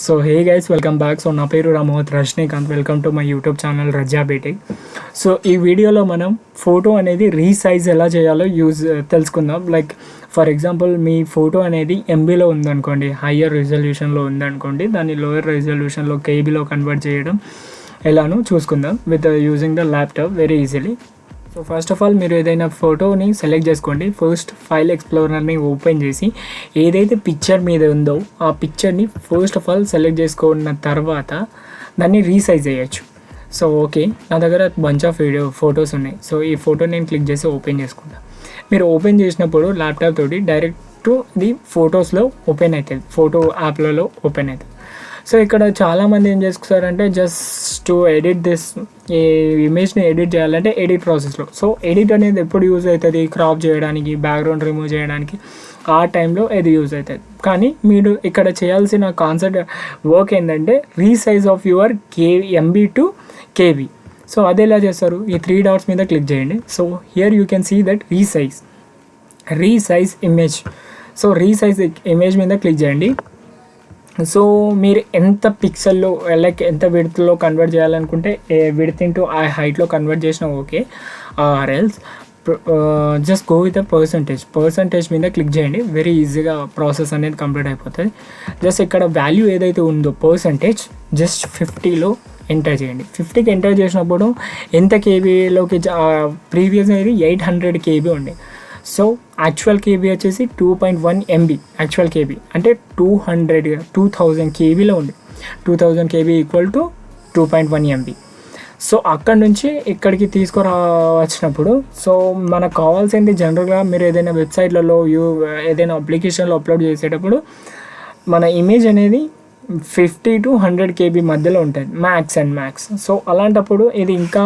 So hey guys, welcome back. So నా పేరు రామోహత్ Rajinikanth. Welcome to my YouTube channel రజా బేటే. సో ఈ వీడియోలో మనం ఫోటో అనేది రీసైజ్ ఎలా చేయాలో తెలుసుకుందాం. లైక్ ఫర్ ఎగ్జాంపుల్, మీ ఫోటో అనేది ఎంబీలో ఉందనుకోండి, హయ్యర్ రిజల్యూషన్లో ఉందనుకోండి, దాన్ని లోయర్ రిజల్యూషన్లో కేబీలో కన్వర్ట్ చేయడం ఎలానో చూసుకుందాం with using the laptop very easily. So first of all, మీరు ఏదైనా ఫోటోని సెలెక్ట్ చేసుకోండి. ఫస్ట్ ఫైల్ ఎక్స్ప్లోరర్ని ఓపెన్ చేసి ఏదైతే పిక్చర్ మీద ఉందో ఆ పిక్చర్ని ఫస్ట్ ఆఫ్ ఆల్ సెలెక్ట్ చేసుకున్న తర్వాత దాన్ని రీసైజ్ చేయొచ్చు. సో ఓకే, నా దగ్గర బంచ్ ఆఫ్ ఫొటోస్ ఉన్నాయి. సో ఈ ఫోటో నేను క్లిక్ చేసి ఓపెన్ చేసుకుంటాను. మీరు ఓపెన్ చేసినప్పుడు ల్యాప్టాప్ తోటి డైరెక్ట్ ఇది ఫొటోస్లో ఓపెన్ అవుతుంది, ఫోటో యాప్లలో ఓపెన్ అవుతుంది. సో ఇక్కడ చాలామంది ఏం చేసుకుంటారంటే జస్ట్ టు ఎడిట్ దిస్, ఈ ఇమేజ్ని ఎడిట్ చేయాలంటే ఎడిట్ ప్రాసెస్లో. సో ఎడిట్ అనేది ఎప్పుడు యూజ్ అవుతుంది? క్రాప్ చేయడానికి, బ్యాక్గ్రౌండ్ రిమూవ్ చేయడానికి, ఆ టైంలో ఇది యూజ్ అవుతుంది. కానీ మీరు ఇక్కడ చేయాల్సిన కాన్సెప్ట్ వర్క్ ఏంటంటే resize of your MB to KB. So అది ఎలా చేస్తారు? ఈ 3 డాట్స్ మీద క్లిక్ చేయండి. So here you can see that resize image. So resize image మీద క్లిక్ చేయండి. సో మీరు ఎంత పిక్సెల్లో, లైక్ ఎంత విడ్త్లో కన్వర్ట్ చేయాలనుకుంటే విడ్త్ ఇంటూ ఆ హైట్లో కన్వర్ట్ చేసినా okay. Or else just go with percentage మీద క్లిక్ చేయండి. వెరీ ఈజీగా ప్రాసెస్ అనేది కంప్లీట్ అయిపోతుంది. జస్ట్ ఇక్కడ వాల్యూ ఏదైతే ఉందో పర్సంటేజ్ జస్ట్ 50లో ఎంటర్ చేయండి. 50కి ఎంటర్ చేసినప్పుడు ఎంత కేబీలోకి, ప్రీవియస్ అనేది 800 కేబీ ఉండే. సో యాక్చువల్ కేబీ వచ్చేసి 2.1 MB. యాక్చువల్ కేబీ అంటే 2000 కేబీలో ఉంది. 2000 KB equal to 2.1 MB. So అక్కడ నుంచి ఇక్కడికి తీసుకురావచ్చినప్పుడు, సో మనకు కావాల్సింది జనరల్గా మీరు ఏదైనా వెబ్సైట్లలో ఏదైనా అప్లికేషన్లో అప్లోడ్ చేసేటప్పుడు మన ఇమేజ్ అనేది 50 to 100 కేబీ మధ్యలో ఉంటుంది, మ్యాక్స్. సో అలాంటప్పుడు ఇది ఇంకా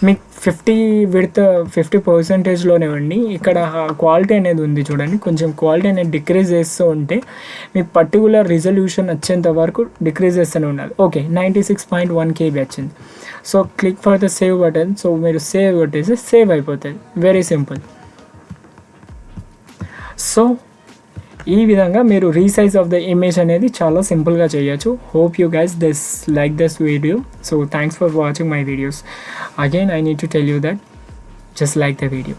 మీకు 50% ఉండి ఇక్కడ క్వాలిటీ అనేది ఉంది చూడండి, కొంచెం క్వాలిటీ అనేది డిక్రీజ్ చేస్తూ ఉంటే మీ పర్టికులర్ రిజల్యూషన్ వచ్చేంత వరకు డిక్రీజ్ చేస్తూనే ఉండాలి. ఓకే, 96.1 కేబీ వచ్చింది. So click for the save button. So మీరు సేవ్ కొట్టేసి సేవ్ అయిపోతుంది. Very simple. సో ఈ విధంగా మీరు రీసైజ్ ఆఫ్ ద ఇమేజ్ అనేది చాలా సింపుల్గా చేయొచ్చు. Hope you guys like this video. So thanks for watching my videos. Again I need to tell you that just like the video.